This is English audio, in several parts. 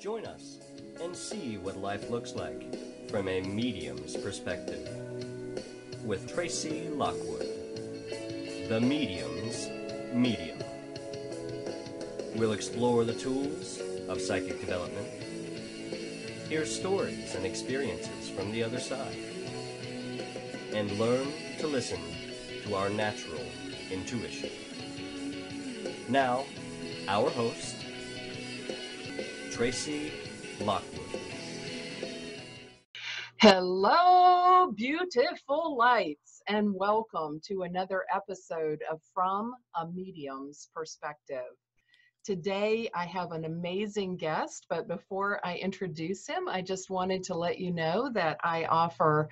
Join us and see what life looks like from a medium's perspective with Tracey Lockwood, the medium's medium. We'll explore the tools of psychic development, hear stories and experiences from the other side, and learn to listen to our natural intuition. Now, our host, Tracey Lockwood. Hello, beautiful lights, and welcome to another episode of From a Medium's Perspective. Today, I have an amazing guest, but before I introduce him, I just wanted to let you know that I offer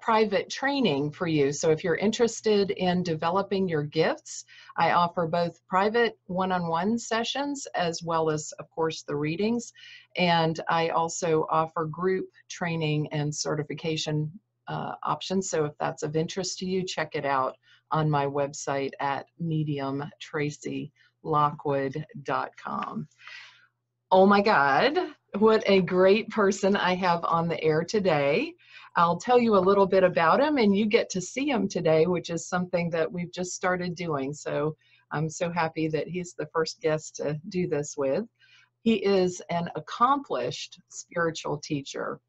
private training for you. So if you're interested in developing your gifts, I offer both private one-on-one sessions as well as, of course, the readings. And I also offer group training and certification options. So if that's of interest to you, check it out on my website at MediumTraceyLockwood.com. Oh my God, what a great person I have on the air today. I'll tell you a little bit about him and you get to see him today, which is something that we've just started doing. So I'm so happy that he's the first guest to do this with. He is an accomplished spiritual teacher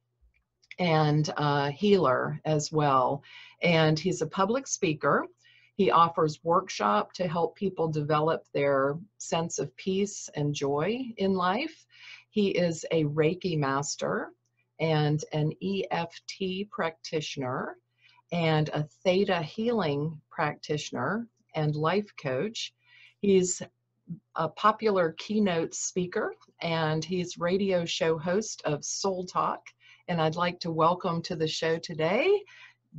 and healer as well. And he's a public speaker. He offers workshops to help people develop their sense of peace and joy in life. He is a Reiki master and an EFT practitioner and a Theta healing practitioner and life coach. He's a popular keynote speaker and he's radio show host of Soul Talk. And I'd like to welcome to the show today,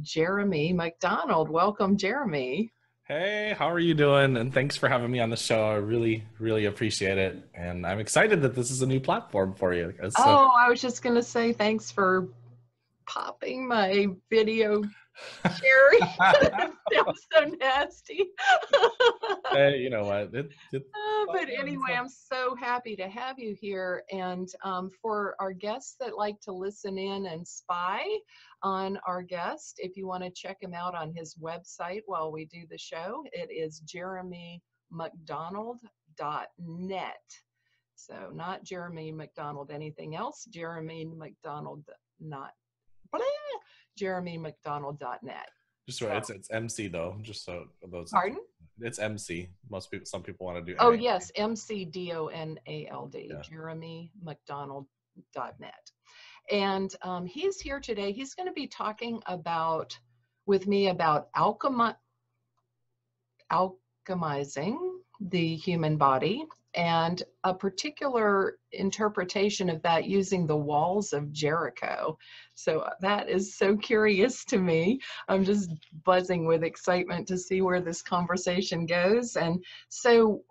Jeremy McDonald. Welcome, Jeremy. Hey, how are you doing? And thanks for having me on the show. I really, really appreciate it. And I'm excited that this is a new platform for you. I was just going to say thanks for popping my video, Sherry. It sounds so nasty. Hey, you know what? But anyway, I'm so happy to have you here. And for our guests that like to listen in and spy on our guest, if you want to check him out on his website while we do the show, it is jeremymcdonald.net. So not Jeremy McDonald anything else, jeremymcdonald.net. Just so it's MC though, just so those. Pardon? It's MC. Some people want to do. Oh yes, McDonald, yeah. jeremymcdonald.net. And he's here today. He's going to be talking with me about alchemizing the human body and a particular interpretation of that using the walls of Jericho. So that is so curious to me. I'm just buzzing with excitement to see where this conversation goes. And so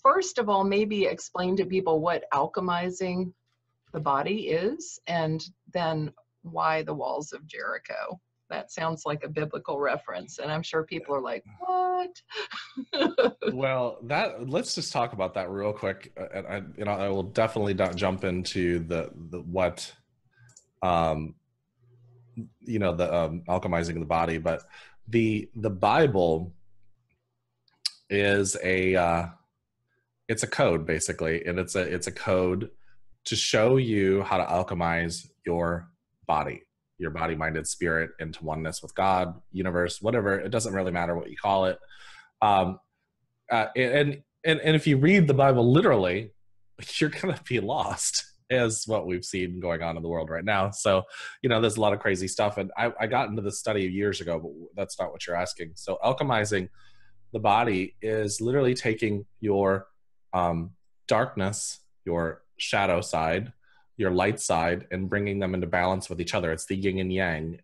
first of all, maybe explain to people what alchemizing the body is, and then why the walls of Jericho. That sounds like a biblical reference, and I'm sure people are like, what? Well, let's just talk about that real quick. I will definitely jump into the alchemizing the body, but the Bible is it's a code basically, and it's a code to show you how to alchemize your body, mind, and spirit into oneness with God, universe, whatever. It doesn't really matter what you call it. And if you read the Bible literally, you're going to be lost, as what we've seen going on in the world right now. So, there's a lot of crazy stuff. And I got into this study years ago, but that's not what you're asking. So alchemizing the body is literally taking your darkness, your shadow side, your light side, and bringing them into balance with each other. It's the yin and yang.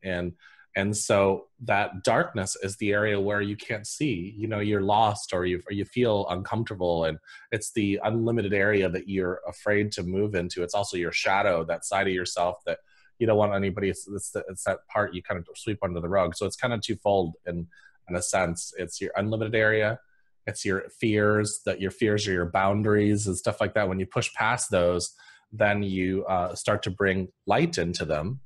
And so that darkness is the area where you can't see, you're lost, or you feel uncomfortable. And it's the unlimited area that you're afraid to move into. It's also your shadow, that side of yourself that you don't want anybody, it's that part you kind of sweep under the rug. So it's kind of twofold in a sense. It's your unlimited area, It's your fears, that your fears are your boundaries and stuff like that. When you push past those, then you start to bring light into them.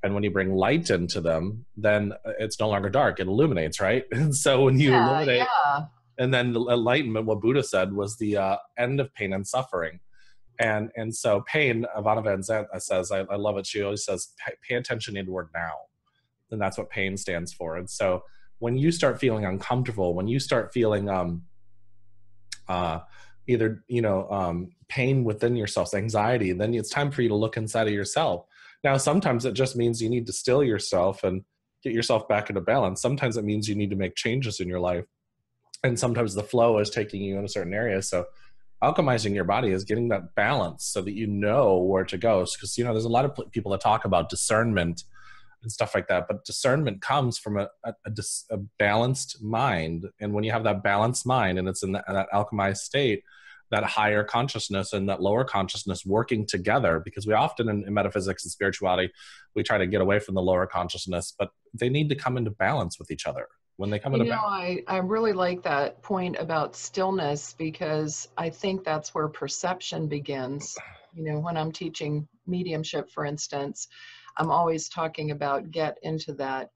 And when you bring light into them, then it's no longer dark. It illuminates, right? And so when you illuminate, and then the enlightenment, what Buddha said was the end of pain and suffering. And so pain, Ivana Van Zandt says, I love it. She always says, pay attention to the word now. And that's what pain stands for. And so when you start feeling uncomfortable, when you start feeling either, pain within yourself, anxiety, then it's time for you to look inside of yourself. Now, sometimes it just means you need to still yourself and get yourself back into balance. Sometimes it means you need to make changes in your life. And sometimes the flow is taking you in a certain area. So alchemizing your body is getting that balance so that you know where to go. Because, there's a lot of people that talk about discernment and stuff like that. But discernment comes from a balanced mind. And when you have that balanced mind and it's in that alchemized state, that higher consciousness and that lower consciousness working together, because we often in metaphysics and spirituality, we try to get away from the lower consciousness, but they need to come into balance with each other. When they come into balance. I really like that point about stillness, because I think that's where perception begins. When I'm teaching mediumship, for instance, I'm always talking about get into that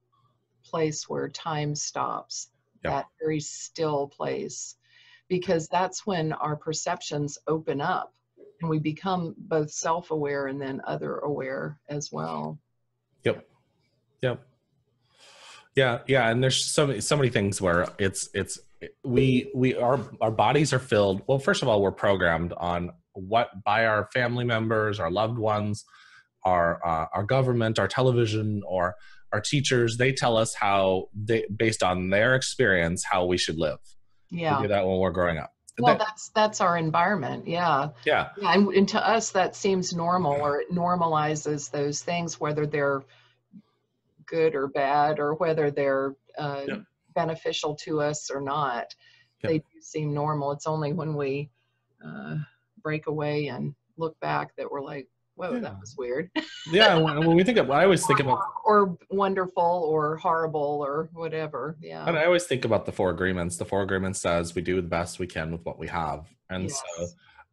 place where time stops, that very still place, because that's when our perceptions open up and we become both self-aware and then other aware as well. Yep. Yeah, and there's so many things where our bodies are filled. Well, first of all, we're programmed on what by our family members, our loved ones, our government, our television, or our teachers. They tell us based on their experience, how we should live. Yeah, we do that when we're growing up. Well, that's our environment. Yeah. And to us, that seems normal, or it normalizes those things, whether they're good or bad, or whether they're beneficial to us or not. They do seem normal. It's only when we break away and look back that we're like, whoa, that was weird. When we think of, I always think about, or wonderful or horrible or whatever. Yeah. And I always think about the 4 agreements. The 4 agreements says we do the best we can with what we have.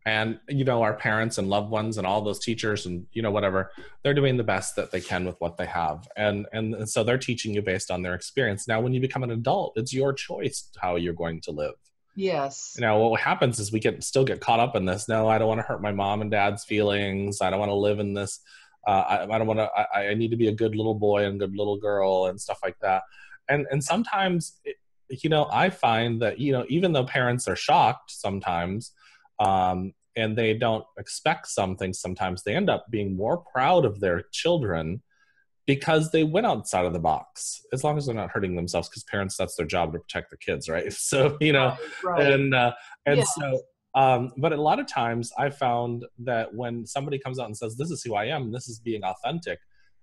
And our parents and loved ones and all those teachers and, whatever, they're doing the best that they can with what they have. And so they're teaching you based on their experience. Now, when you become an adult, it's your choice how you're going to live. Yes. What happens is we still get caught up in this. No, I don't want to hurt my mom and dad's feelings. I don't want to live in this. I don't want to, I need to be a good little boy and good little girl and stuff like that. And sometimes, I find that, even though parents are shocked sometimes, and they don't expect something, sometimes they end up being more proud of their children because they went outside of the box, as long as they're not hurting themselves, because parents, that's their job to protect their kids, right? So, right. So, but a lot of times I found that when somebody comes out and says, this is who I am, and this is being authentic,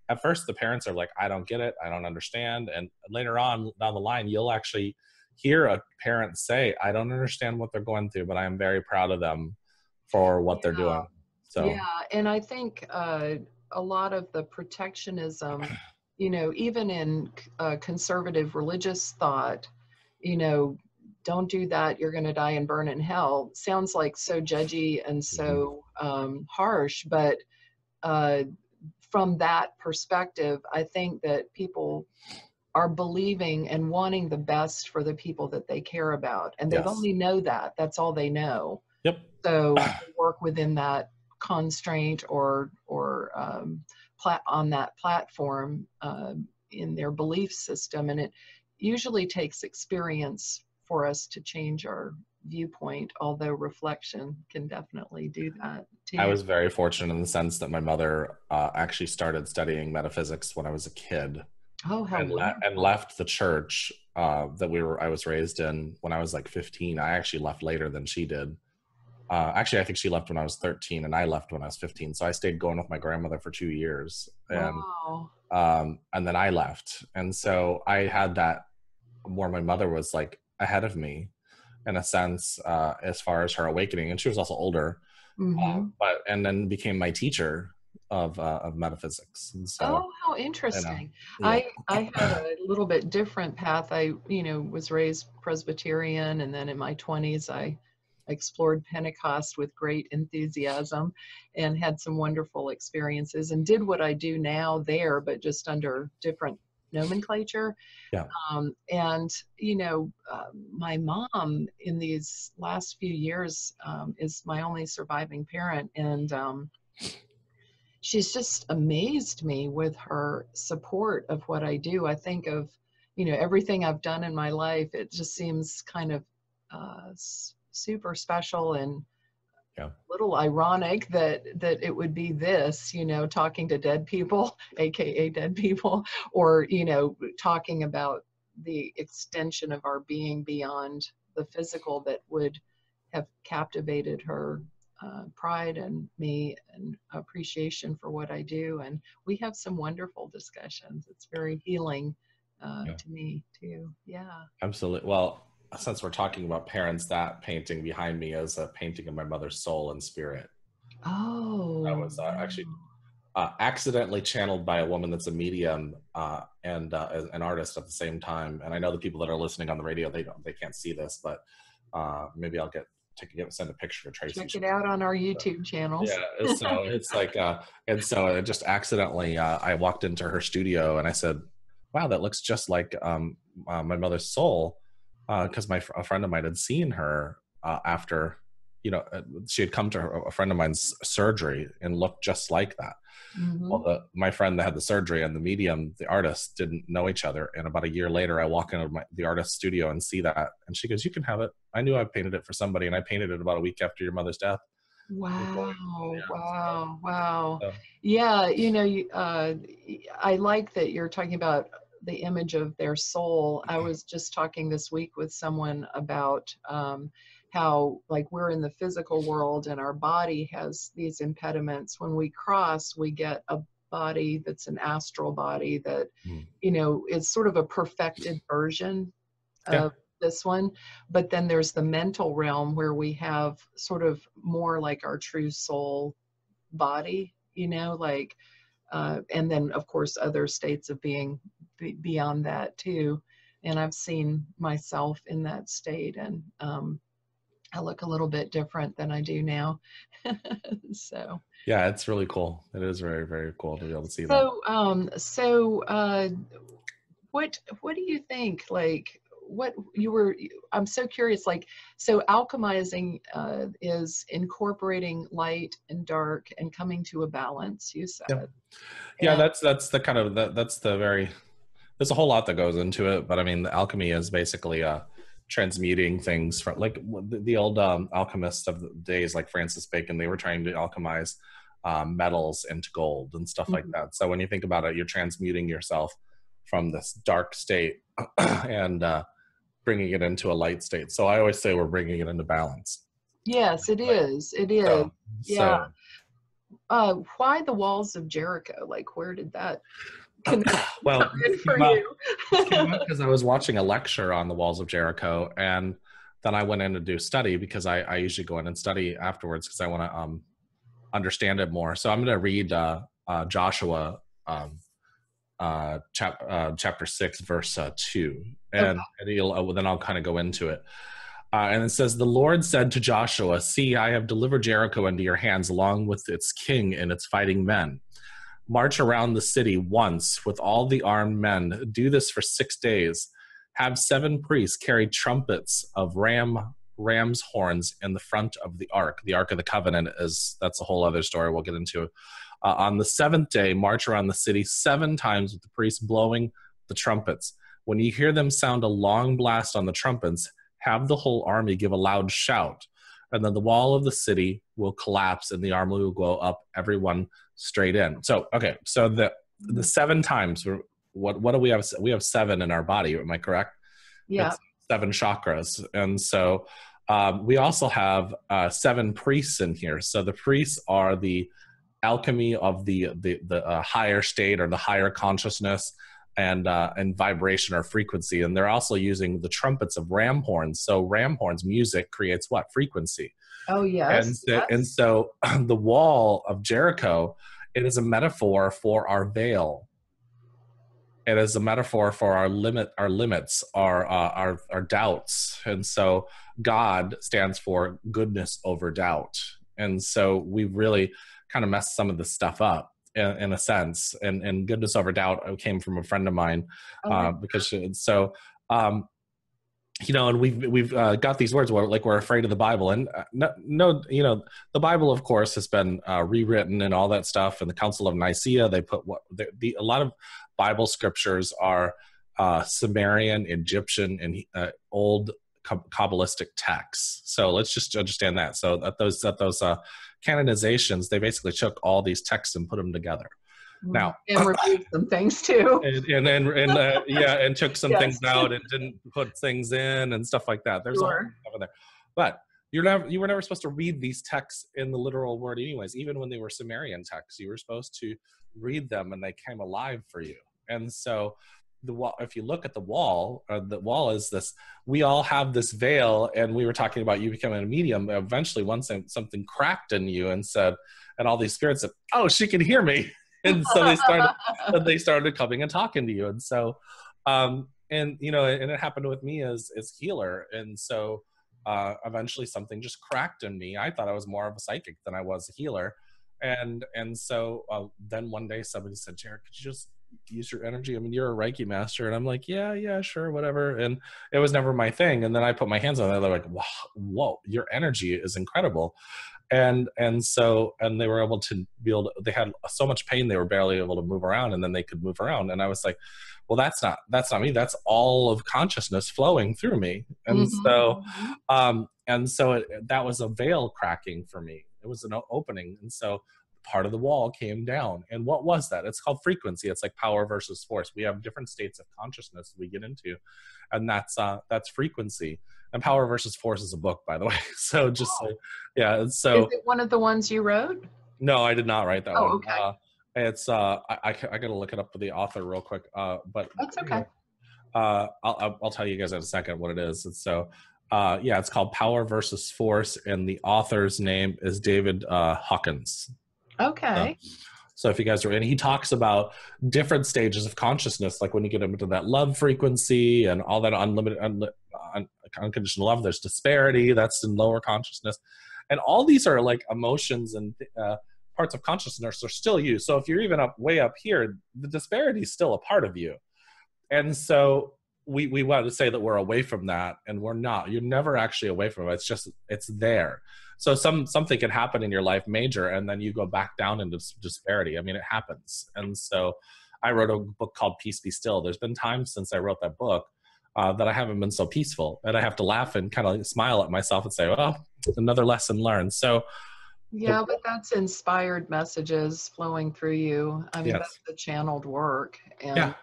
at first the parents are like, I don't get it, I don't understand. And later on down the line, you'll actually hear a parent say, I don't understand what they're going through, but I am very proud of them for what they're doing. So and I think a lot of the protectionism, even in conservative religious thought, don't do that, you're going to die and burn in hell, sounds like so judgy and so harsh. But from that perspective, I think that people are believing and wanting the best for the people that they care about. And they only know that. That's all they know. Yep. So work within that constraint or on that platform in their belief system. And it usually takes experience for us to change our viewpoint, although reflection can definitely do that too. I was very fortunate in the sense that my mother actually started studying metaphysics when I was a kid. Oh, how and left the church that I was raised in when I was like 15. I actually left later than she did. Actually, I think she left when I was 13 and I left when I was 15. So I stayed going with my grandmother for 2 years. And, and then I left. And so I had that where my mother was like ahead of me in a sense, as far as her awakening. And she was also older, and then became my teacher. of metaphysics. And so, Oh, how you know, interesting. yeah. I had a little bit different path. I, was raised Presbyterian, and then in my 20s, I explored Pentecost with great enthusiasm and had some wonderful experiences and did what I do now there, but just under different nomenclature. Yeah. And, my mom in these last few years is my only surviving parent. And she's just amazed me with her support of what I do. I think of, everything I've done in my life, it just seems kind of super special and Yeah. a little ironic that it would be this, talking to dead people, AKA dead people, or, talking about the extension of our being beyond the physical that would have captivated her pride and me and appreciation for what I do. And we have some wonderful discussions. It's very healing to me too. Yeah. Absolutely. Well, since we're talking about parents, that painting behind me is a painting of my mother's soul and spirit. Oh. That was actually accidentally channeled by a woman that's a medium and an artist at the same time. And I know the people that are listening on the radio, they can't see this, but maybe I'll send a picture to Tracey. Check it out on our YouTube channels. Yeah, so it's like, and so it just accidentally, I walked into her studio and I said, wow, that looks just like my mother's soul, because a friend of mine had seen her after, she had come to a friend of mine's surgery and looked just like that. Mm-hmm. Well, my friend that had the surgery and the medium, the artist, didn't know each other. And about a year later, I walk into the artist's studio and see that. And she goes, you can have it. I knew I painted it for somebody, and I painted it about a week after your mother's death. Wow. Yeah, Wow. so. Yeah. I like that you're talking about the image of their soul. I was just talking this week with someone about how, like, we're in the physical world and our body has these impediments. When we cross, we get a body that's an astral body that, is sort of a perfected version of this one. But then there's the mental realm where we have sort of more like our true soul body, and then of course other states of being beyond that too. And I've seen myself in that state, and I look a little bit different than I do now. So yeah, it's really cool. It is very, very cool to be able to see that. What do you think? Like, I'm so curious, like, so alchemizing is incorporating light and dark and coming to a balance, you said. Yeah, that's the kind of, there's a whole lot that goes into it, but I mean, the alchemy is basically transmuting things from, like, the old alchemists of the days, like Francis Bacon, they were trying to alchemize metals into gold and stuff like that. So when you think about it, you're transmuting yourself from this dark state and bringing it into a light state. So I always say we're bringing it into balance. Yes, it is. It is. Yeah. Why the walls of Jericho? Like, where did that well, for you? because I was watching a lecture on the walls of Jericho, and then I went in to do study, because I usually go in and study afterwards because I want to understand it more. So I'm going to read Joshua chapter 6 verse 2, and then I'll kind of go into it. And it says, the Lord said to Joshua, see, I have delivered Jericho into your hands along with its king and its fighting men. March around the city once with all the armed men. Do this for 6 days. Have 7 priests carry trumpets of ram's horns in the front of the ark. The Ark of the Covenant that's a whole other story we'll get into. On the 7th day, march around the city 7 times with the priests blowing the trumpets. When you hear them sound a long blast on the trumpets, have the whole army give a loud shout, and then the wall of the city will collapse and the army will go up, everyone straight in. So, okay, so the 7 times, what do we have? We have 7 in our body, am I correct? Yeah. It's 7 chakras. And so we also have 7 priests in here. So the priests are the alchemy of the higher state, or the higher consciousness, and vibration or frequency. And they're also using the trumpets of ram horns. So ram horns music creates what? Frequency. Oh, yes. And so the wall of Jericho It is a metaphor for our veil. It is a metaphor for our limits, our doubts. And so God stands for goodness over doubt. And so we really kind of messed some of this stuff up in a sense. And goodness over doubt came from a friend of mine, because so, you know, and we've got these words where, like, we're afraid of the Bible, and no, you know, the Bible, of course, has been rewritten and all that stuff. And the Council of Nicaea, they put a lot of Bible scriptures are Sumerian, Egyptian, and old Kabbalistic texts. So let's just understand that. So at those canonizations, they basically took all these texts and put them together. Now, and removed some things too, and took some yes. things out and didn't put things in and stuff like that. There's all stuff in there, but you were never supposed to read these texts in the literal word, anyways. Even when they were Sumerian texts, you were supposed to read them, and they came alive for you. And so, if you look at the wall is this. We all have this veil, and we were talking about you becoming a medium. Eventually, once something cracked in you, and all these spirits said, "Oh, she can hear me." And so they started coming and talking to you. And so, and you know, and it happened with me as healer. And so, eventually something just cracked in me. I thought I was more of a psychic than I was a healer. And so, then one day somebody said, "Jerico, could you just use your energy? I mean, you're a Reiki master." And I'm like, yeah, sure, whatever. And it was never my thing. And then I put my hands on it. They're like, whoa, your energy is incredible. And so they were able to they had so much pain, they were barely able to move around, and then they could move around. And I was like, well, that's not me. That's all of consciousness flowing through me. And so, that was a veil cracking for me. It was an opening. And so part of the wall came down. And what was that? It's called frequency. It's like power versus force. We have different states of consciousness we get into, and that's frequency. And Power versus Force is a book, by the way. So just yeah. So is it one of the ones you wrote? No, I did not write that one. Okay. It's I gotta look it up for the author real quick. But that's okay. I'll tell you guys in a second what it is. And so it's called Power versus Force, and the author's name is David Hawkins. Okay. So if you guys are in, he talks about different stages of consciousness, like when you get into that love frequency and all that unconditional love. There's disparity, that's in lower consciousness, and all these are like emotions and parts of consciousness are still you. So if you're even way up here, the disparity is still a part of you. And so we want to say that we're away from that, and we're not. You're never actually away from it. It's there. So something can happen in your life major, and then you go back down into disparity. I mean, it happens. And so I wrote a book called Peace Be Still. There's been times since I wrote that book that I haven't been so peaceful, and I have to laugh and kind of smile at myself and say, well, another lesson learned. So yeah, but that's inspired messages flowing through you. I mean, that's the channeled work. And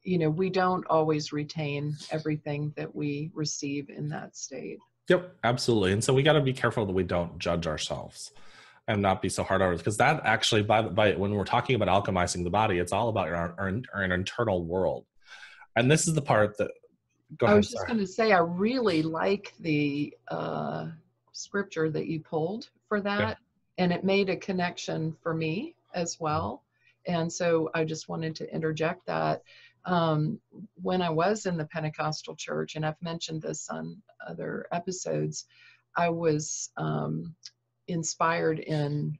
you know, we don't always retain everything that we receive in that state. Yep, absolutely. And so we got to be careful that we don't judge ourselves and not be so hard on us, because that actually, by when we're talking about alchemizing the body, it's all about our internal world. And this is the part that, go ahead. I was just going to say, I really like the scripture that you pulled for that, and it made a connection for me as well. And so I just wanted to interject that. When I was in the Pentecostal church, and I've mentioned this on other episodes, I was inspired in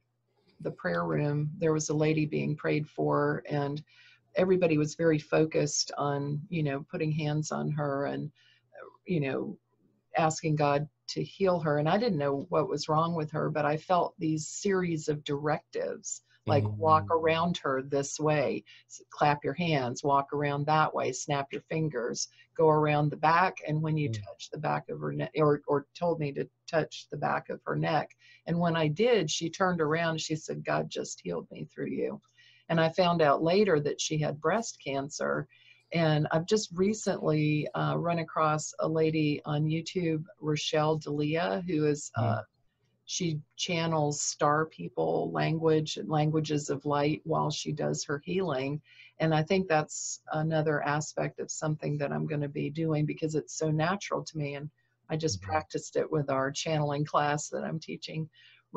the prayer room. There was a lady being prayed for, and everybody was very focused on, you know, putting hands on her and, you know, asking God to heal her. And I didn't know what was wrong with her, but I felt these series of directives, like walk around her this way, clap your hands, walk around that way, snap your fingers, go around the back. And when you touch the back of her neck, or told me to touch the back of her neck. And when I did, she turned around, she said, God just healed me through you. And I found out later that she had breast cancer. And I've just recently run across a lady on YouTube, Rochelle D'Elia, who is, she channels star people languages of light while she does her healing. And I think that's another aspect of something that I'm going to be doing, because it's so natural to me. And I just practiced it with our channeling class that I'm teaching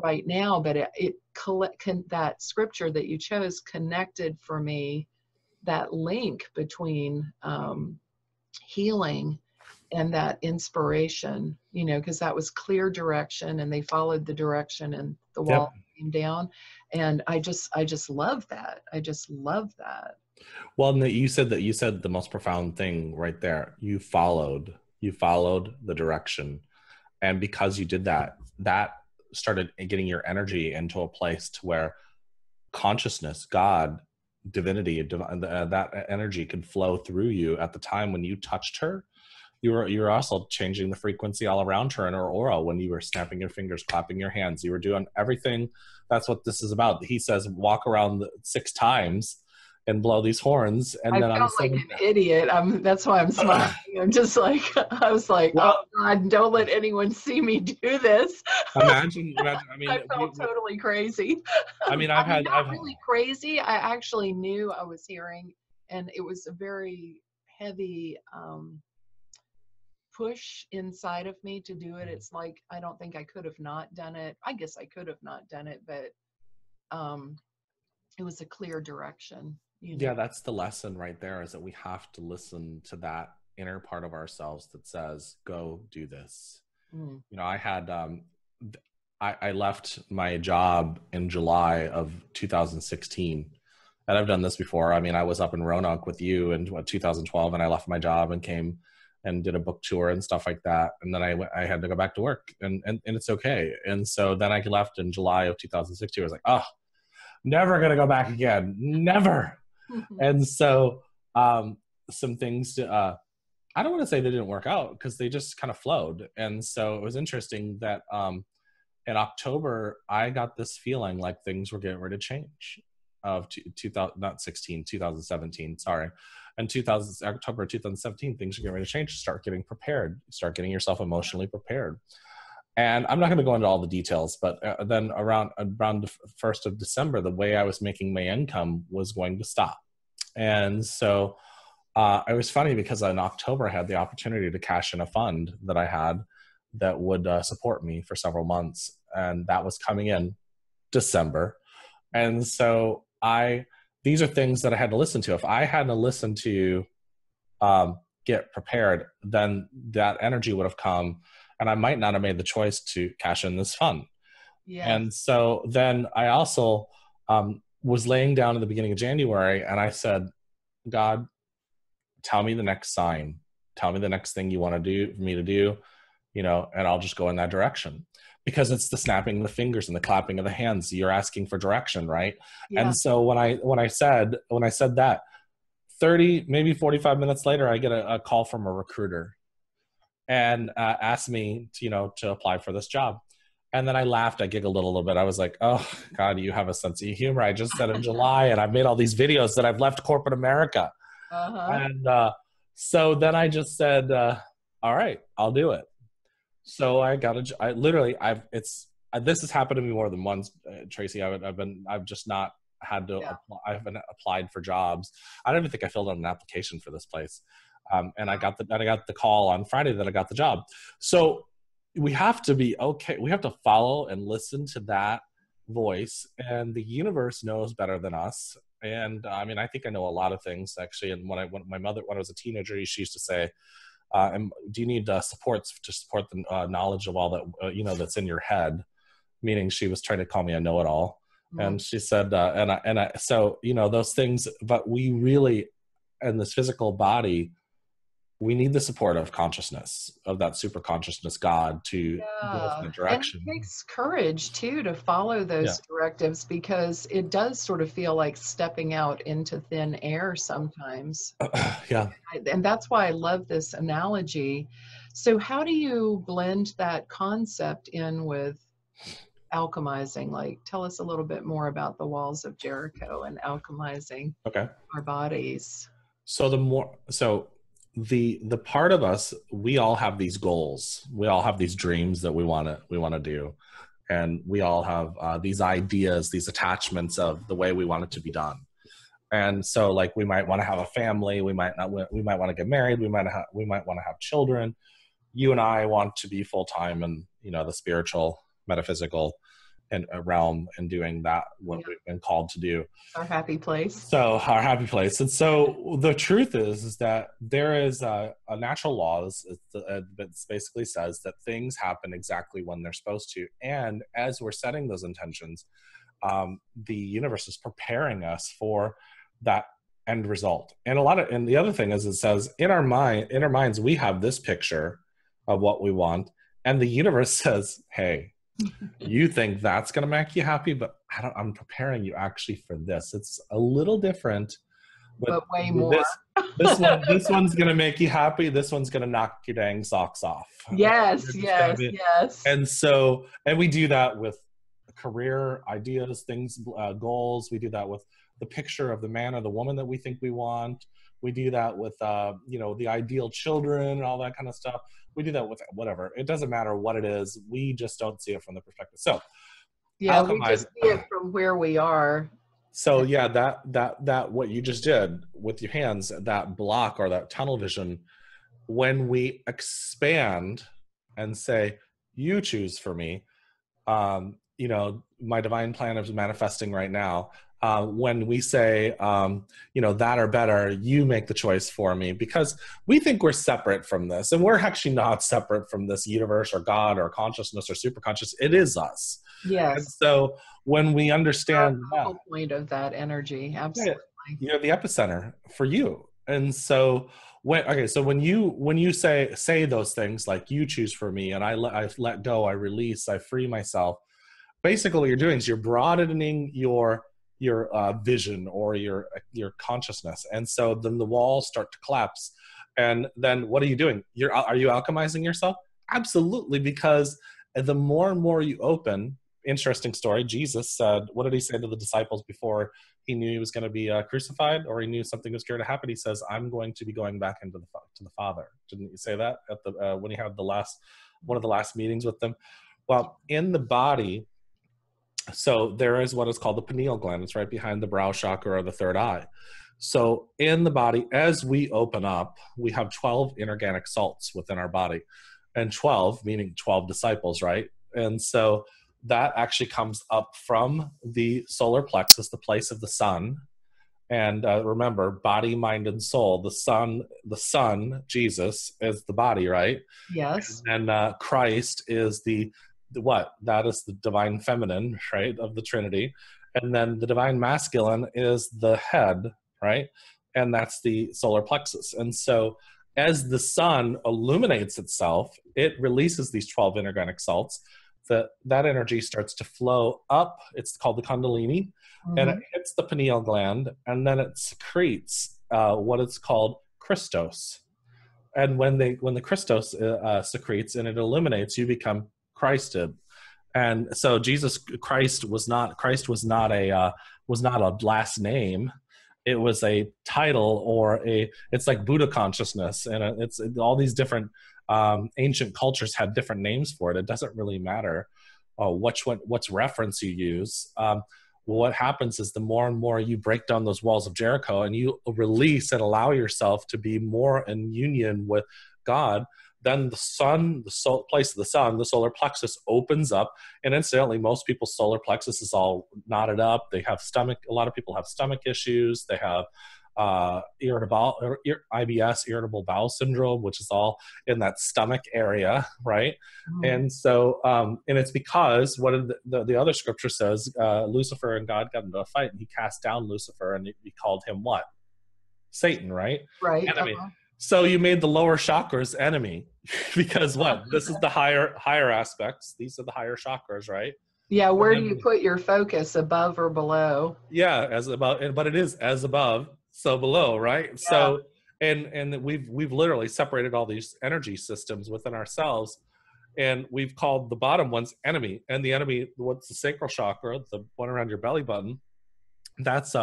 right now, but that scripture that you chose connected for me that link between healing and that inspiration, you know, because that was clear direction and they followed the direction and the wall came down. And I just love that. I just love that. Well, no, you said the most profound thing right there. You followed the direction. And because you did that, that started getting your energy into a place to where consciousness, God, divinity, that energy could flow through you. At the time when you touched her, you were also changing the frequency all around her in her aura. When you were snapping your fingers, clapping your hands, you were doing everything. That's what this is about. He says, walk around 6 times and blow these horns. And I then felt like an idiot. That's why I'm smiling. I'm just like, I was like, well, oh God, don't let anyone see me do this. Imagine I mean, I felt totally crazy. I mean, I've really crazy. I actually knew I was hearing, and it was a very heavy push inside of me to do it. It's like, I don't think I could have not done it. I guess I could have not done it, but it was a clear direction. You know? Yeah, that's the lesson right there, is that we have to listen to that inner part of ourselves that says, go do this. You know, I had, I left my job in July of 2016. And I've done this before. I mean, I was up in Roanoke with you in 2012, and I left my job and came and did a book tour and stuff like that. And then I had to go back to work, and it's okay. And so then I left in July of 2016. I was like, oh, never going to go back again. Never. And so some things, I don't want to say they didn't work out, because they just kind of flowed. And so it was interesting that in October, I got this feeling like things were getting ready to change. Of 2017, sorry. And October 2017, things are getting ready to change. Start getting prepared. Start getting yourself emotionally prepared. And I'm not going to go into all the details, but then around the 1st of December, the way I was making my income was going to stop. And so it was funny, because in October I had the opportunity to cash in a fund that I had that would support me for several months. And that was coming in December. And so these are things that I had to listen to. If I hadn't listened to get prepared, then that energy would have come, and I might not have made the choice to cash in this fund. Yeah. And so then I also was laying down at the beginning of January, and I said, God, tell me the next sign. Tell me the next thing you want to do for me to do, you know, and I'll just go in that direction. Because it's the snapping of the fingers and the clapping of the hands. You're asking for direction, right? Yeah. And so when I said that, 30, maybe 45 minutes later, I get a call from a recruiter and asked me to apply for this job. And then I laughed. I giggled a little bit. I was like, oh, God, you have a sense of humor. I just said in July, and I've made all these videos that I've left corporate America. And so then I just said, all right, I'll do it. So I got this has happened to me more than once, Tracy. I've just not had to apply. I haven't applied for jobs. I don't even think I filled out an application for this place. And I got the call on Friday that I got the job. So we have to be okay. We have to follow and listen to that voice, and the universe knows better than us. And I mean, I think I know a lot of things, actually. And when my mother, when I was a teenager, she used to say, do you need supports to support the knowledge of all that, that's in your head? Meaning she was trying to call me a know-it-all. Mm-hmm. And she said, so, those things, but we really, in this physical body, we need the support of consciousness, of that super consciousness, God, to go in the direction. And it takes courage too to follow those directives, because it does sort of feel like stepping out into thin air sometimes. And that's why I love this analogy. So how do you blend that concept in with alchemizing? Like, tell us a little bit more about the walls of Jericho and alchemizing our bodies. So the part of us, we all have these goals. We all have these dreams that we want to do. And we all have these ideas, these attachments of the way we want it to be done. And so, like, we might want to have a family. We might want to get married. We might want to have children. You and I want to be full-time in, the spiritual, metaphysical, realm and doing that, what we've been called to do. Our happy place. So our happy place. And so the truth is that there is a natural laws that basically says that things happen exactly when they're supposed to. And as we're setting those intentions, the universe is preparing us for that end result. And the other thing is, it says in our minds, we have this picture of what we want. And the universe says, hey, you think that's going to make you happy, but I'm preparing you actually for this. It's a little different, but way more. This one's going to make you happy. This one's going to knock your dang socks off. Yes. And we do that with career ideas, things, goals. We do that with the picture of the man or the woman that we think we want. We do that with, the ideal children and all that kind of stuff. We do that with whatever. It doesn't matter what it is. We just don't see it from the perspective. So, yeah, we just see it from where we are. So, yeah, that what you just did with your hands, that block or that tunnel vision, when we expand and say, "You choose for me," my divine plan is manifesting right now. When we say, that or better, you make the choice for me, because we think we're separate from this, and we're actually not separate from this universe or God or consciousness or superconscious. It is us. Yes. And so when we understand the whole point of that energy, absolutely, you're the epicenter for you. And so when you say those things like "you choose for me," and I let go, I release, I free myself. Basically, what you're doing is you're broadening your vision or your consciousness. And so then the walls start to collapse. And then what are you doing? Are you alchemizing yourself? Absolutely, because the more and more you open, interesting story, Jesus said, what did he say to the disciples before he knew he was going to be crucified, or he knew something was going to happen? He says, I'm going to be going back to the Father. Didn't he say that at when he had one of the last meetings with them? Well, in the body, so there is what is called the pineal gland. It's right behind the brow chakra or the third eye. So in the body, as we open up, we have 12 inorganic salts within our body, and 12 meaning 12 disciples, right? And so that actually comes up from the solar plexus, the place of the sun. And remember, body, mind, and soul. The sun, Jesus, is the body, right? Yes. And Christ is that is the divine feminine, right, of the Trinity. And then the divine masculine is the head, right? And that's the solar plexus. And so as the sun illuminates itself, it releases these 12 inorganic salts. That energy starts to flow up. It's called the Kundalini, and it hits the pineal gland, and then it secretes what it's called Christos. And when the Christos secretes and it illuminates, you become Christed. And so Christ was not a last name. It was a title, it's like Buddha consciousness, and it's all these different ancient cultures had different names for it. It doesn't really matter what's reference you use. What happens is the more and more you break down those walls of Jericho and you release and allow yourself to be more in union with God, then the sun, place of the sun, the solar plexus opens up. And incidentally, most people's solar plexus is all knotted up. They have a lot of people have stomach issues. They have IBS, irritable bowel syndrome, which is all in that stomach area, right? And so, and it's because what the other scripture says, Lucifer and God got into a fight, and he cast down Lucifer, and he called him what? Satan, right? Right. Enemy. So you made the lower chakras enemy, because what? This is the higher aspects. These are the higher chakras, right? Yeah. Where do you put your focus, above or below? Yeah, but it is as above, so below, right? Yeah. So, and we've literally separated all these energy systems within ourselves, and we've called the bottom ones enemy. And the enemy, what's the sacral chakra, the one around your belly button? That's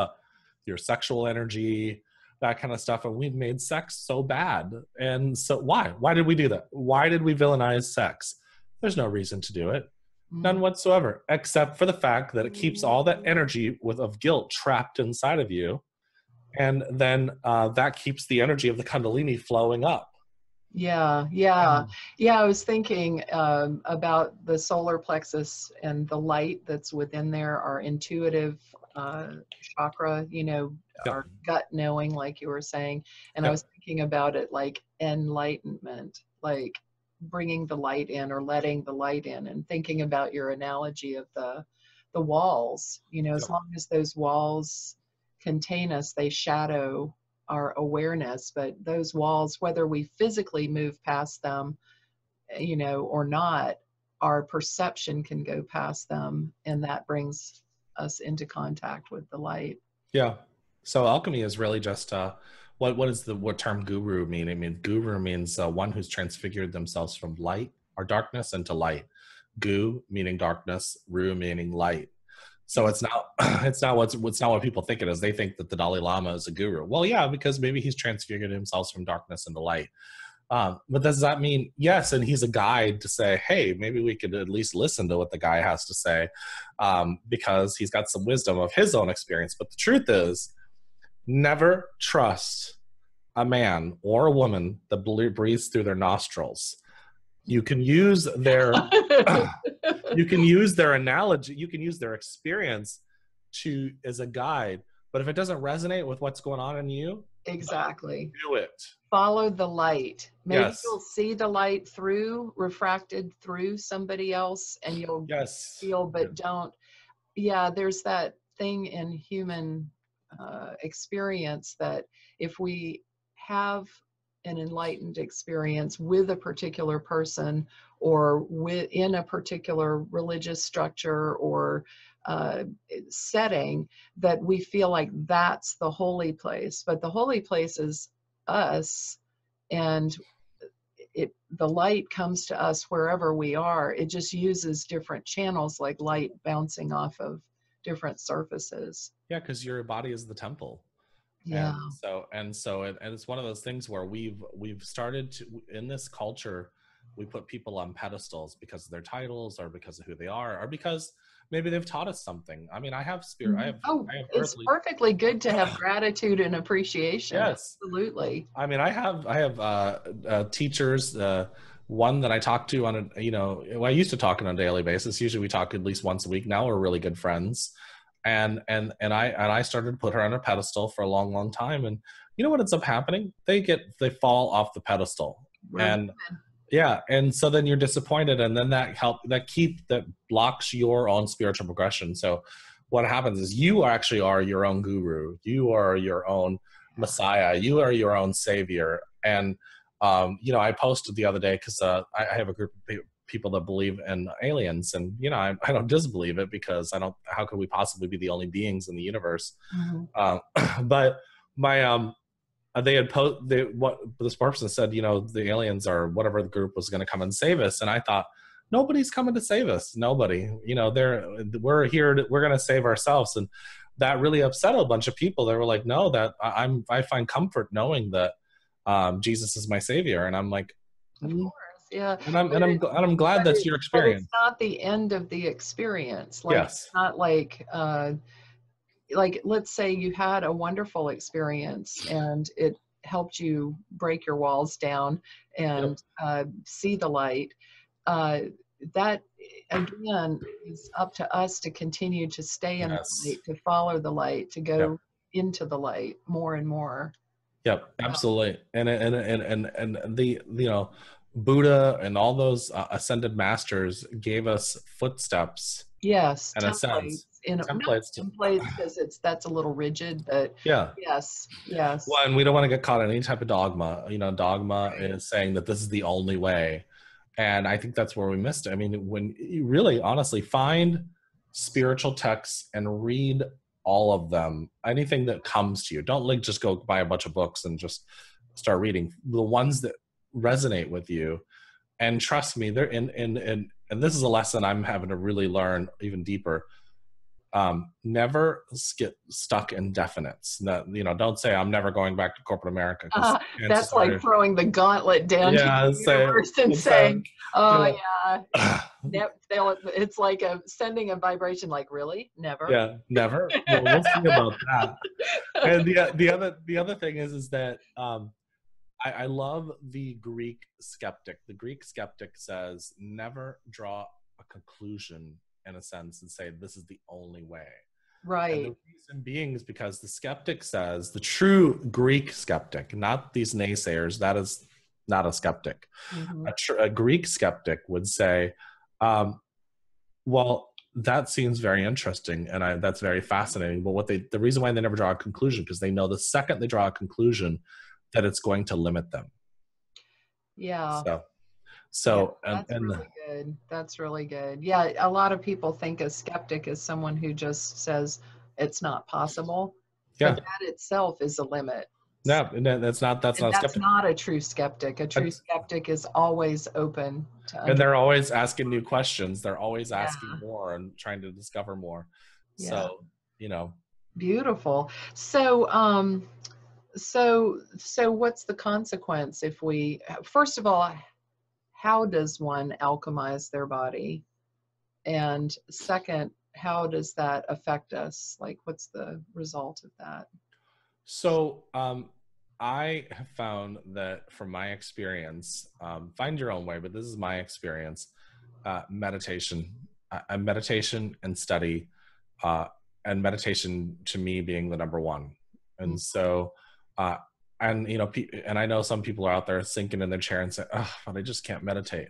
your sexual energy, that kind of stuff. And we've made sex so bad. And so why did we do that? Why did we villainize sex? There's no reason to do it. None whatsoever, except for the fact that it keeps all that energy of guilt trapped inside of you. And then that keeps the energy of the Kundalini flowing up. Yeah. I was thinking about the solar plexus and the light that's within there, our intuitive chakra, our gut knowing, like you were saying. And I was thinking about it like enlightenment, like bringing the light in or letting the light in, and thinking about your analogy of the walls, as long as those walls contain us, they shadow our awareness. But those walls, whether we physically move past them, or not, our perception can go past them, and that brings us into contact with the light. Yeah. So alchemy is really just what term guru mean? I mean, guru means one who's transfigured themselves from light or darkness into light. Gu meaning darkness, ru meaning light. So it's not what people think it is. They think that the Dalai Lama is a guru. Well, yeah, because maybe he's transfigured himself from darkness into light. But does that mean, yes, and he's a guide to say, hey, maybe we could at least listen to what the guy has to say, because he's got some wisdom of his own experience. But the truth is, never trust a man or a woman that breathes through their nostrils. You can use their you can use their analogy, you can use their experience as a guide, but if it doesn't resonate with what's going on in you, exactly, do it. Follow the light. Maybe you'll see the light refracted through somebody else, and you'll feel, but don't. Yeah, there's that thing in human experience that if we have an enlightened experience with a particular person, or within a particular religious structure or setting, that we feel like that's the holy place. But the holy place is us, and the light comes to us wherever we are. It just uses different channels, like light bouncing off of different surfaces. Yeah, because your body is the temple. Yeah. And so it's one of those things where we've started to, in this culture, we put people on pedestals because of their titles, or because of who they are, or because maybe they've taught us something. I mean, I have spirit. It's perfectly good to have gratitude and appreciation. Yes, absolutely. I mean, I have teachers. One that I talk to on I used to talk on a daily basis. Usually we talk at least once a week. Now we're really good friends. And I started to put her on a pedestal for a long, long time. And you know what ends up happening? They fall off the pedestal. Right. And so then you're disappointed, and then that blocks your own spiritual progression. So what happens is you actually are your own guru. You are your own Messiah. You are your own savior. And I posted the other day, because I have a group of people that believe in aliens, and I don't disbelieve it, because how could we possibly be the only beings in the universe? Mm-hmm. But my what this person said, the aliens or whatever the group was going to come and save us, and I thought, nobody's coming to save us. Nobody. We're here. We're going to save ourselves. And that really upset a bunch of people. They were like, no, that I find comfort knowing that Jesus is my savior. And I'm like, of course, yeah. And I'm glad that's your experience. But it's not the end of the experience. Yes. It's not like let's say you had a wonderful experience and it helped you break your walls down and see the light. That again is up to us to continue to stay in the light, to follow the light, to go into the light more and more. Yep, absolutely. And the Buddha and all those ascended masters gave us footsteps. Yes, in a sense. Templates because that's a little rigid, but yes. Well, and we don't want to get caught in any type of dogma. Dogma is saying that this is the only way. And I think that's where we missed it. I mean, when you really honestly find spiritual texts and read all of them, anything that comes to you, don't just go buy a bunch of books and just start reading the ones that resonate with you. And trust me, they're and this is a lesson I'm having to really learn even deeper. Never get stuck in definites. Don't say I'm never going back to corporate America. That's like throwing the gauntlet down to the universe and saying, it's like sending a vibration like, really? Never? Yeah, never. Well, we'll see about that. And the other thing is that I love the Greek skeptic. The Greek skeptic says, never draw a conclusion in a sense and say, this is the only way. And Right. the reason being is because the skeptic says, the true Greek skeptic, not these naysayers, that is not a skeptic. Hmm. A Greek skeptic would say, well, that seems very interesting, and that's very fascinating. But the reason why they never draw a conclusion, because they know the second they draw a conclusion, that it's going to limit them. Yeah. So, Yeah, so that's really good. That's really good. Yeah, a lot of people think a skeptic is someone who just says it's not possible, but yeah, that itself is a limit. no, that's not And a that's skeptic. not a true skeptic. A true skeptic is always open to And they're understand. always asking new questions. They're always Yeah, asking more and trying to discover more. yeah. So, you know, Beautiful. So, so what's the consequence if we, first of all, how does one alchemize their body? And second, how does that affect us? Like, what's the result of that? so I have found that from my experience, find your own way, but this is my experience. Meditation, meditation and study, and meditation to me being the number one. Mm. And so, uh, and you know, and I know some people are out there sinking in their chair and say, "Oh, but I just can't meditate."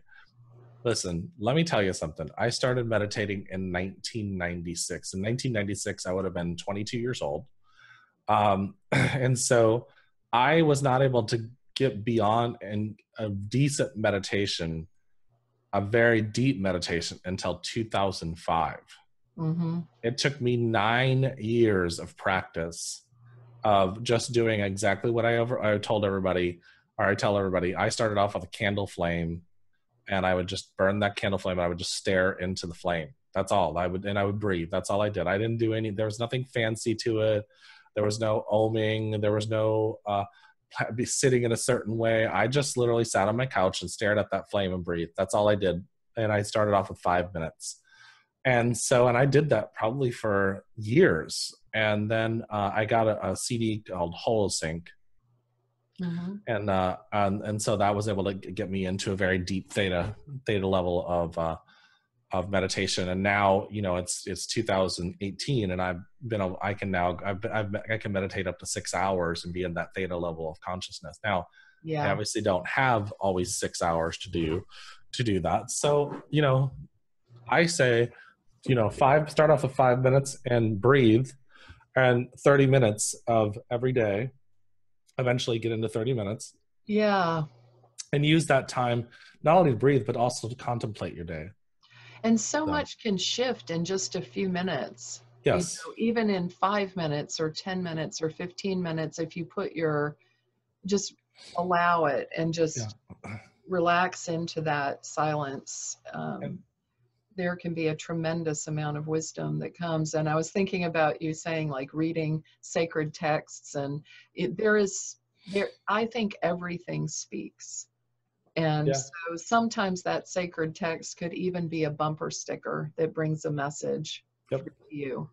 Listen, let me tell you something. I started meditating in 1996. In 1996, I would have been 22 years old. And so I was not able to get beyond a decent meditation, a very deep meditation, until 2005. Mm-hmm. It took me 9 years of practice of just doing exactly what I told everybody, or I tell everybody. I started off with a candle flame, and I would just burn that candle flame, and I would just stare into the flame. That's all I would, and I would breathe. That's all I did. I didn't do there was nothing fancy to it. There was no oming. There was no be sitting in a certain way. I just literally sat on my couch and stared at that flame and breathed. That's all I did. And I started off with 5 minutes. And so, and I did that probably for years. And then I got a CD called Holosync. Mm-hmm. And so that was able to get me into a very deep theta level of meditation. And now, you know, it's 2018, and I can meditate up to 6 hours and be in that theta level of consciousness. Now, I Yeah. obviously don't have always 6 hours to do that. So, you know, I say, you know, start off with 5 minutes and breathe, and 30 minutes of every day, eventually get into 30 minutes, Yeah. and use that time not only to breathe, but also to contemplate your day. And so So, much can shift in just a few minutes. You yes. know, even in 5 minutes or 10 minutes or 15 minutes, if you just allow it and just Yeah. relax into that silence, And, there can be a tremendous amount of wisdom that comes. And I was thinking about you saying like reading sacred texts, and I think everything speaks. And yeah. so sometimes that sacred text could even be a bumper sticker that brings a message Yep. through to you.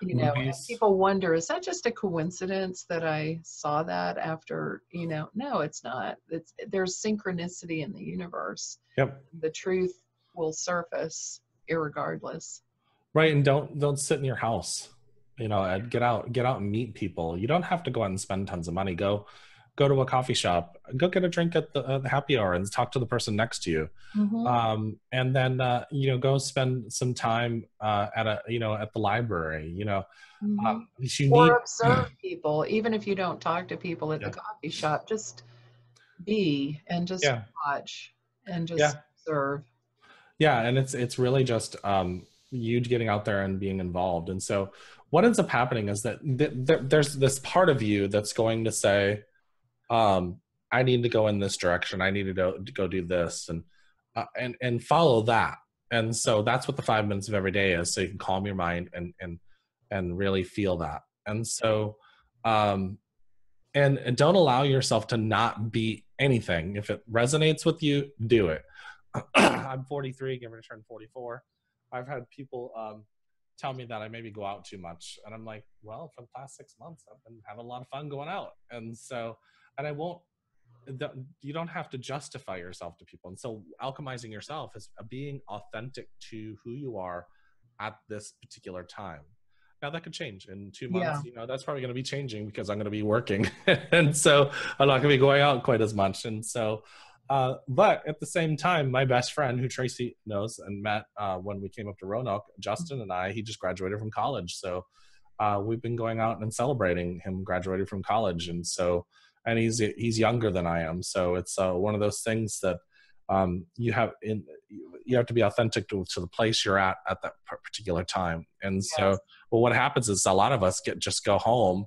You know, and Movies. people wonder, is that just a coincidence that I saw that after, you know? No, it's not. There's synchronicity in the universe. Yep. The truth will surface irregardless. Right. And don't sit in your house, you know, and get out and meet people. You don't have to go out and spend tons of money. Go to a coffee shop, go get a drink at the happy hour and talk to the person next to you. Mm-hmm. And then, you know, go spend some time at the library, you know. Mm-hmm. You Or need, observe people, even if you don't talk to people at the yeah, coffee shop, just be and just yeah, watch and just yeah, observe. yeah. And it's really just you getting out there and being involved. And so what ends up happening is that there's this part of you that's going to say, I need to go in this direction. I need to go do this, and follow that. And so that's what the 5 minutes of every day is. So you can calm your mind and really feel that. And so, and don't allow yourself to not be anything. If it resonates with you, do it. I'm 43, getting ready to turn 44. I've had people tell me that I maybe go out too much, and I'm like, well, for the past 6 months, I've been having a lot of fun going out, and so, and I won't you don't have to justify yourself to people. And so alchemizing yourself is being authentic to who you are at this particular time. Now that could change in 2 months. Yeah. That's probably going to be changing because I'm going to be working. And so I'm not going to be going out quite as much. And so, but at the same time, my best friend, who Tracey knows and met when we came up to Roanoke, Justin and I, he just graduated from college. So we've been going out and celebrating him graduating from college. And so, and he's younger than I am. So it's one of those things that you have to be authentic to the place you're at that particular time. And Yes. so, well, what happens is a lot of us just go home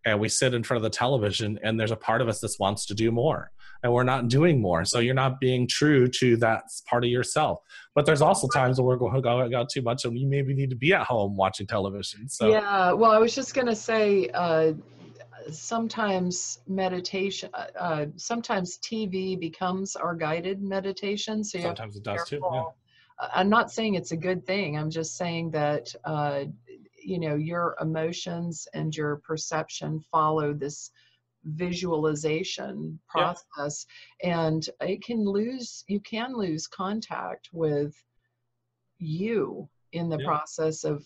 and we sit in front of the television, and there's a part of us that wants to do more, and we're not doing more. So you're not being true to that part of yourself. But there's also times where we're going to go too much, and we maybe need to be at home watching television. So yeah, well, I was just going to say, sometimes meditation, sometimes TV becomes our guided meditation. So you sometimes it does too. Yeah. I'm not saying it's a good thing. I'm just saying that, your emotions and your perception follow this visualization process, and you can lose contact with you in the process of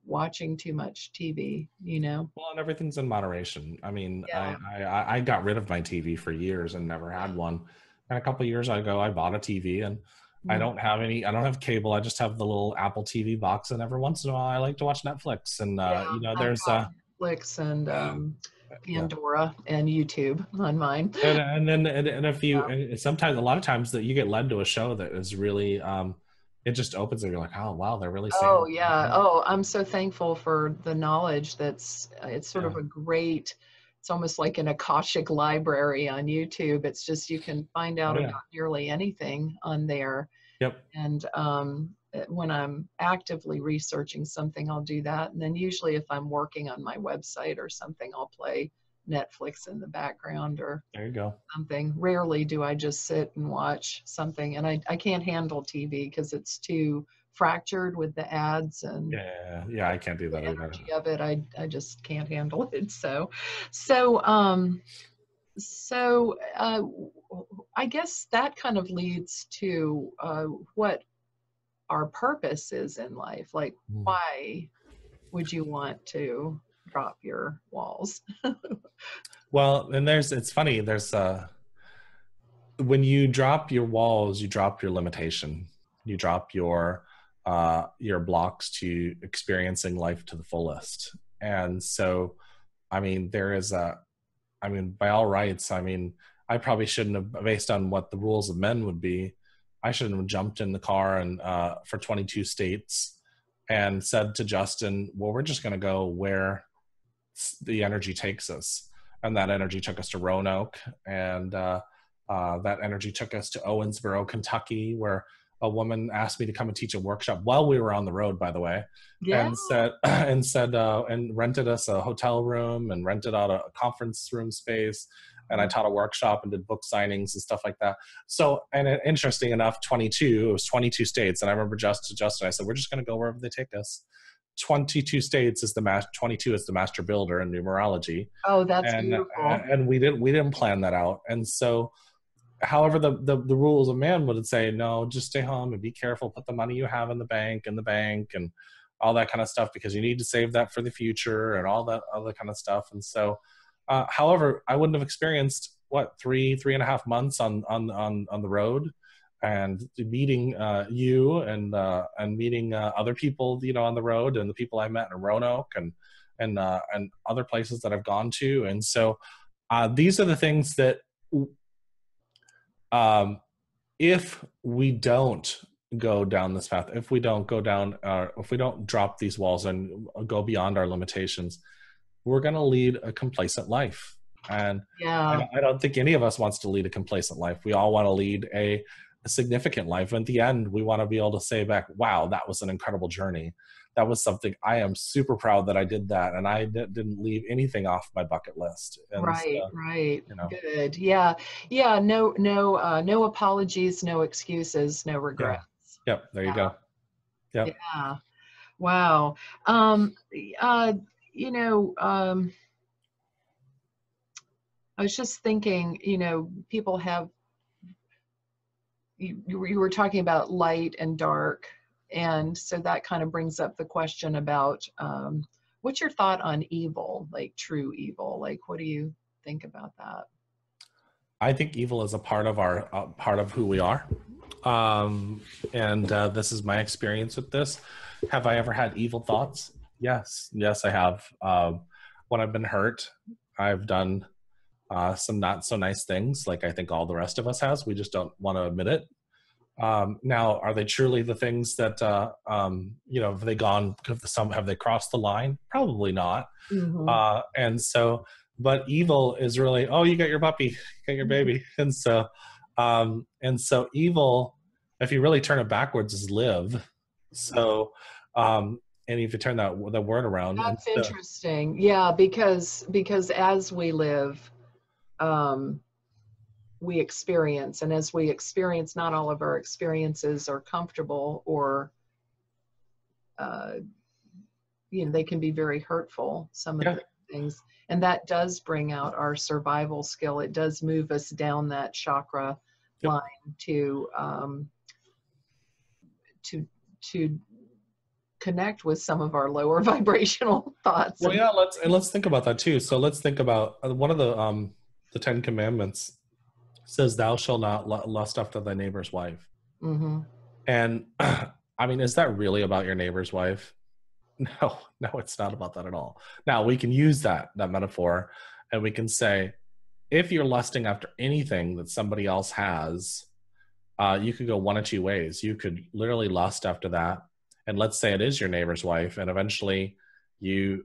watching too much TV, Well, and everything's in moderation. I mean, I got rid of my TV for years and never had one. And a couple of years ago, I bought a TV, and I don't have cable. I just have the little Apple TV box. And every once in a while, I like to watch Netflix. And, there's Netflix and Pandora and YouTube on mine. And if you, sometimes, a lot of times that you get led to a show that is really, it just opens it. You're like, oh, wow, they're really saying. Oh, yeah. Oh, I'm so thankful for the knowledge it's sort of a great, it's almost like an Akashic library on YouTube. It's just, you can find out about nearly anything on there. Yep. And when I'm actively researching something, I'll do that. And then usually if I'm working on my website or something, I'll play Netflix in the background or there you go. Something. Rarely do I just sit and watch something. And I can't handle TV because it's too fractured with the ads and yeah, I can't do that the either. energy of it. I just can't handle it. So I guess that kind of leads to what our purpose is in life. Like, why would you want to drop your walls? Well, and it's funny, there's when you drop your walls, you drop your limitation, you drop your blocks to experiencing life to the fullest. And so, I mean, by all rights, I mean, I probably shouldn't have, based on what the rules of men would be, I shouldn't have jumped in the car and for 22 states and said to Justin, well, we're just going to go where the energy takes us. And that energy took us to Roanoke, and that energy took us to Owensboro, Kentucky, where a woman asked me to come and teach a workshop while we were on the road, by the way, and rented us a hotel room and rented out a conference room space. And I taught a workshop and did book signings and stuff like that. So, and interesting enough, it was 22 states. And I remember Justin, I said, we're just going to go wherever they take us. 22 states is 22 is the master builder in numerology. Oh, that's beautiful. And we didn't plan that out. And so, however, the rules of man would say, no, just stay home and be careful. Put the money you have in the bank, and all that kind of stuff, because you need to save that for the future and all that other kind of stuff. And so, however, I wouldn't have experienced 3.5 months on the road, and meeting you and meeting other people, on the road, and the people I met in Roanoke and other places that I've gone to. And so these are the things that if we don't go down this path, if we don't drop these walls and go beyond our limitations, we're going to lead a complacent life. And I don't think any of us wants to lead a complacent life. We all want to lead a significant life. And at the end, we want to be able to say back, wow, that was an incredible journey. That was something I am super proud that I did that. And I didn't leave anything off my bucket list. And right. Good. Yeah. No apologies, no excuses, no regrets. Yep. There you go. Yep. Yeah. Wow. I was just thinking, you know, people have, you were talking about light and dark. And so that kind of brings up the question about, what's your thought on evil, like true evil? Like, what do you think about that? I think evil is a part of our part of who we are. This is my experience with this. Have I ever had evil thoughts? Yes, I have. When I've been hurt, I've done some not so nice things, like I think all the rest of us has. We just don't want to admit it. Now, are they truly the things that you know? Have they gone? Have they crossed the line? Probably not. Mm-hmm. But evil is really, oh, you got your puppy, you got your baby, and so evil, if you really turn it backwards, is live. So, and if you turn the word around, that's interesting. Yeah, because as we live, we experience, and as we experience, not all of our experiences are comfortable, or you know, they can be very hurtful, some of the things, and that does bring out our survival skill. It does move us down that chakra line to connect with some of our lower vibrational thoughts. Well, yeah, let's think about that too. So let's think about one of the 10 Commandments says, "Thou shalt not lust after thy neighbor's wife." Mm-hmm. And I mean, is that really about your neighbor's wife? No, it's not about that at all. Now, we can use that metaphor, and we can say, if you're lusting after anything that somebody else has, you could go one of two ways. You could literally lust after that, and let's say it is your neighbor's wife, and eventually you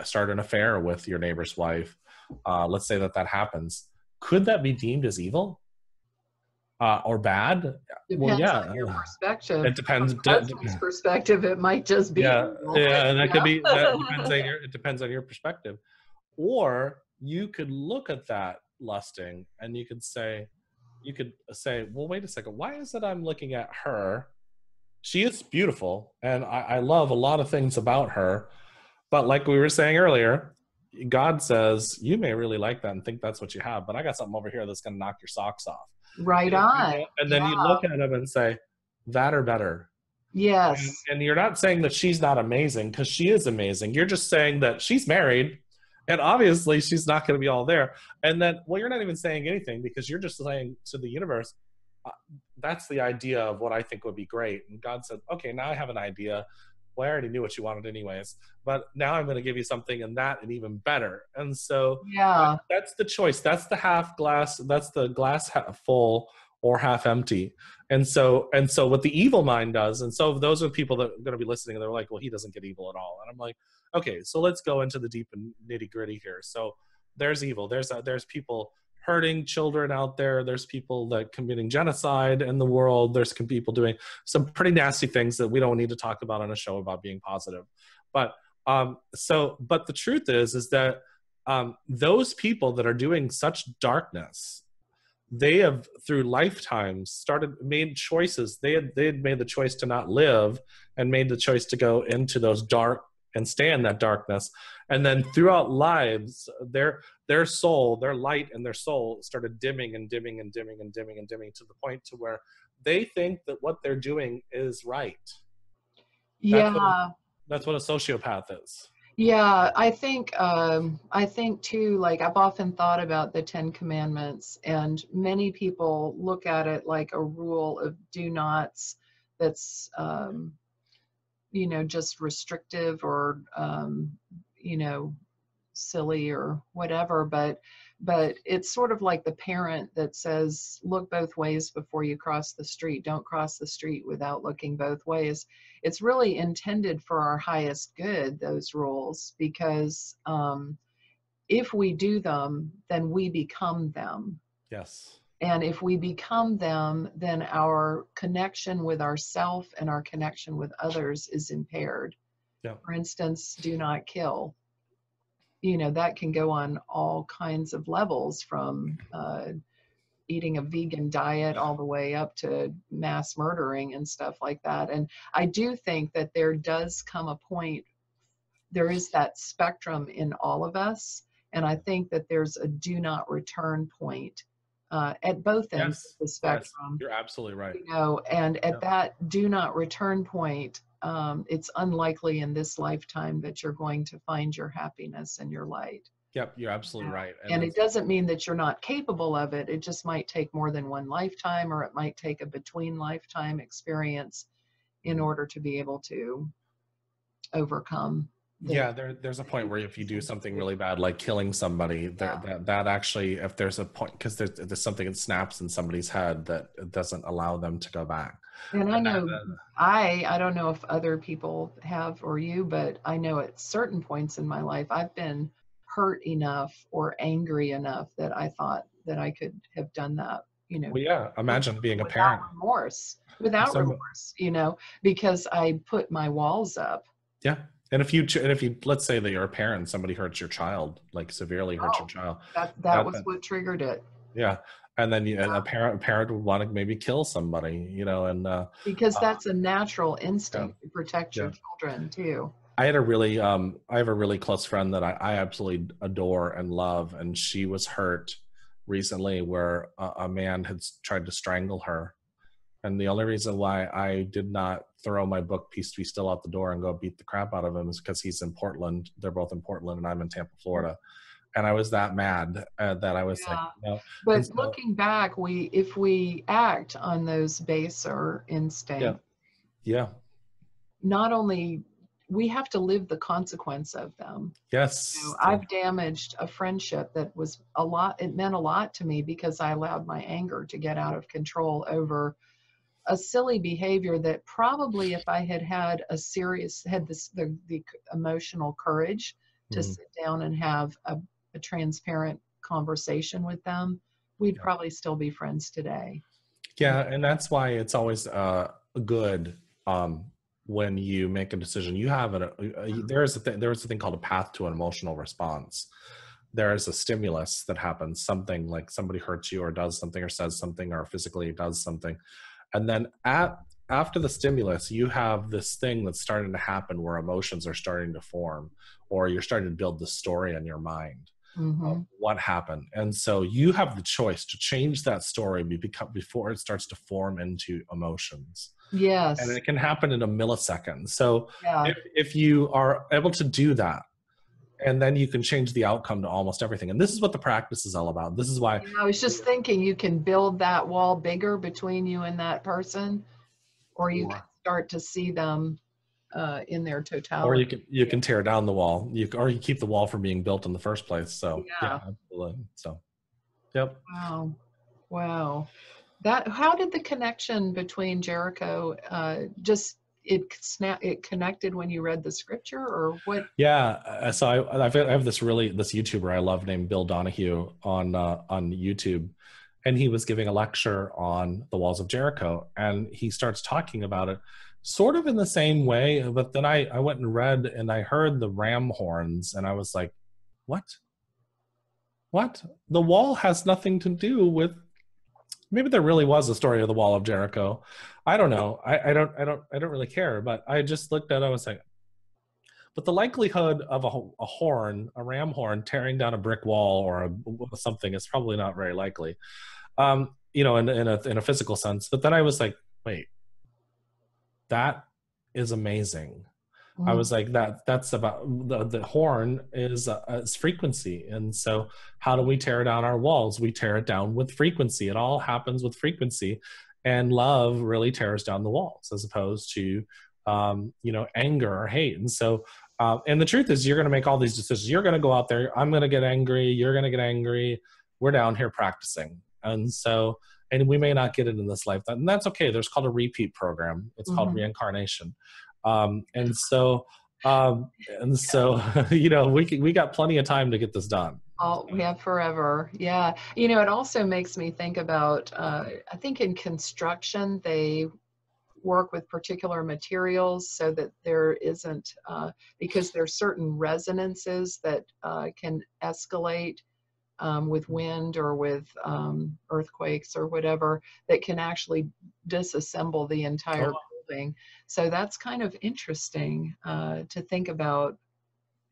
start an affair with your neighbor's wife. Let's say that happens. Could that be deemed as evil? Or bad? Depends on your perspective. It depends. From a husband's perspective, it might just be evil. And that could be. It depends on your perspective. Or you could look at that lusting, and you could say, well, wait a second. Why is it I'm looking at her? She is beautiful, and I love a lot of things about her. But like we were saying earlier, God says, you may really like that and think that's what you have, but I got something over here that's going to knock your socks off. Right on. And then you look at him and say, that or better. Yes. And you're not saying that she's not amazing, because she is amazing. You're just saying that she's married, and obviously she's not going to be all there. And then, well, you're not even saying anything, because you're just saying to the universe, that's the idea of what I think would be great. And God said, okay, now I have an idea. Well, I already knew what you wanted anyways, but now I'm going to give you something and even better. And so that's the choice. That's the half glass. That's the glass half full or half empty. And so what the evil mind does. And so those are people that are going to be listening, and they're like, well, he doesn't get evil at all. And I'm like, okay, so let's go into the deep and nitty gritty here. So there's evil. There's people hurting children out there. There's people that committing genocide in the world. There's people doing some pretty nasty things that we don't need to talk about on a show about being positive. But but the truth is that those people that are doing such darkness, they have through lifetimes made choices. They had made the choice to not live, and made the choice to go into those dark and stay in that darkness. And then throughout lives, their soul, their light and their soul started dimming and dimming and dimming and dimming and dimming to the point to where they think that what they're doing is right. That's what a sociopath is. Yeah, I think too, like, I've often thought about the 10 Commandments, and many people look at it like a rule of do nots that's, you know, just restrictive or, you know, silly or whatever, but it's sort of like the parent that says, look both ways before you cross the street. Don't cross the street without looking both ways. It's really intended for our highest good, those rules, because if we do them, then we become them. Yes. And if we become them, then our connection with ourself and our connection with others is impaired. Yeah. For instance, do not kill. You know, that can go on all kinds of levels, from eating a vegan diet all the way up to mass murdering and stuff like that. And I do think that there does come a point, there is that spectrum in all of us, And I think that there's a do not return point at both ends of the spectrum. You're absolutely right. You know, and at that do not return point, it's unlikely in this lifetime that you're going to find your happiness and your light. Yep, you're absolutely right. And it doesn't mean that you're not capable of it. It just might take more than one lifetime, or it might take a between lifetime experience in order to be able to overcome. There's a point where if you do something really bad, like killing somebody, that actually, if there's a point, because there's something that snaps in somebody's head that doesn't allow them to go back. And I know, I don't know if other people have or you, but I know at certain points in my life, I've been hurt enough or angry enough that I thought that I could have done that, you know. Well, yeah, imagine being a parent. Without remorse, you know, because I put my walls up. Yeah. And if you let's say that you're a parent and somebody hurts your child, like severely hurts your child. That was what triggered it. Yeah. And then a parent would want to maybe kill somebody, you know, and because that's a natural instinct to protect your children too. I have a really close friend that I absolutely adore and love, and she was hurt recently where a man had tried to strangle her. And the only reason why I did not throw my book Peace Be Still out the door and go beat the crap out of him is because he's in Portland. They're both in Portland and I'm in Tampa, Florida. And I was that mad that I was like, no. But so, looking back, if we act on those baser instincts, not only we have to live the consequence of them. Yes. You know, I've damaged a friendship that was a lot. It meant a lot to me because I allowed my anger to get out of control over a silly behavior that probably if I had the emotional courage to sit down and have a transparent conversation with them, we'd probably still be friends today. Yeah. And that's why it's always good when you make a decision. You have there is a thing called a path to an emotional response. There is a stimulus that happens, something like somebody hurts you or does something or says something or physically does something. And then after the stimulus, you have this thing that's starting to happen where emotions are starting to form, or you're starting to build the story in your mind of what happened. And so you have the choice to change that story before it starts to form into emotions. Yes. And it can happen in a millisecond. So if you are able to do that, and then you can change the outcome to almost everything. And this is what the practice is all about. This is why I was just thinking you can build that wall bigger between you and that person, or you can start to see them in their totality. Or you can tear down the wall. Or you keep the wall from being built in the first place. So yeah absolutely. So yep. Wow. How did the connection between Jericho it connected when you read the scripture, or what? Yeah. So I have this YouTuber I love named Bill Donahue on YouTube, and he was giving a lecture on the walls of Jericho, and he starts talking about it sort of in the same way. But then I went and read, and I heard the ram horns, and I was like, what? The wall has nothing to do with. Maybe there really was a story of the wall of Jericho. I don't know. I don't really care. But I just looked at it. I was like, but the likelihood of a ram horn tearing down a brick wall or something is probably not very likely, you know, in a physical sense. But then I was like, wait, that is amazing. I was like, that's about the horn is frequency. And so how do we tear down our walls? We tear it down with frequency. It all happens with frequency, and love really tears down the walls as opposed to, you know, anger or hate. And so, and the truth is you're going to make all these decisions. You're going to go out there. I'm going to get angry. You're going to get angry. We're down here practicing. And so, and we may not get it in this lifetime, and that's okay. There's called a repeat program. It's called reincarnation. And so, you know, we got plenty of time to get this done. Oh, we have forever. Yeah. You know, it also makes me think about, I think in construction, they work with particular materials so that there isn't, because there's certain resonances that can escalate with wind or with earthquakes or whatever, that can actually disassemble the entire building. So that's kind of interesting to think about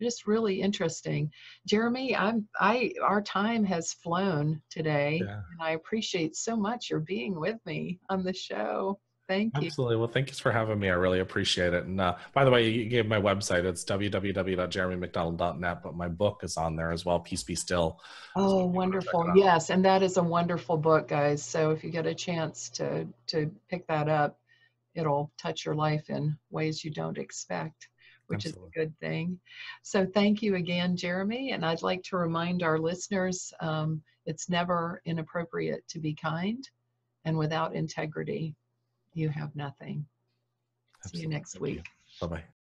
Just really interesting. Jeremy, our time has flown today, Yeah. and I appreciate so much your being with me on the show. Thank you. Absolutely. Well, thank you for having me. I really appreciate it. And by the way, you gave my website. It's www.jeremymcdonald.net, but my book is on there as well, Peace Be Still. Oh, So wonderful. Yes, and that is a wonderful book, guys. So if you get a chance to pick that up, it'll touch your life in ways you don't expect, which Absolutely. is a good thing. So thank you again, Jeremy. And I'd like to remind our listeners, it's never inappropriate to be kind, and without integrity, you have nothing. See you Absolutely. next week. Bye-bye.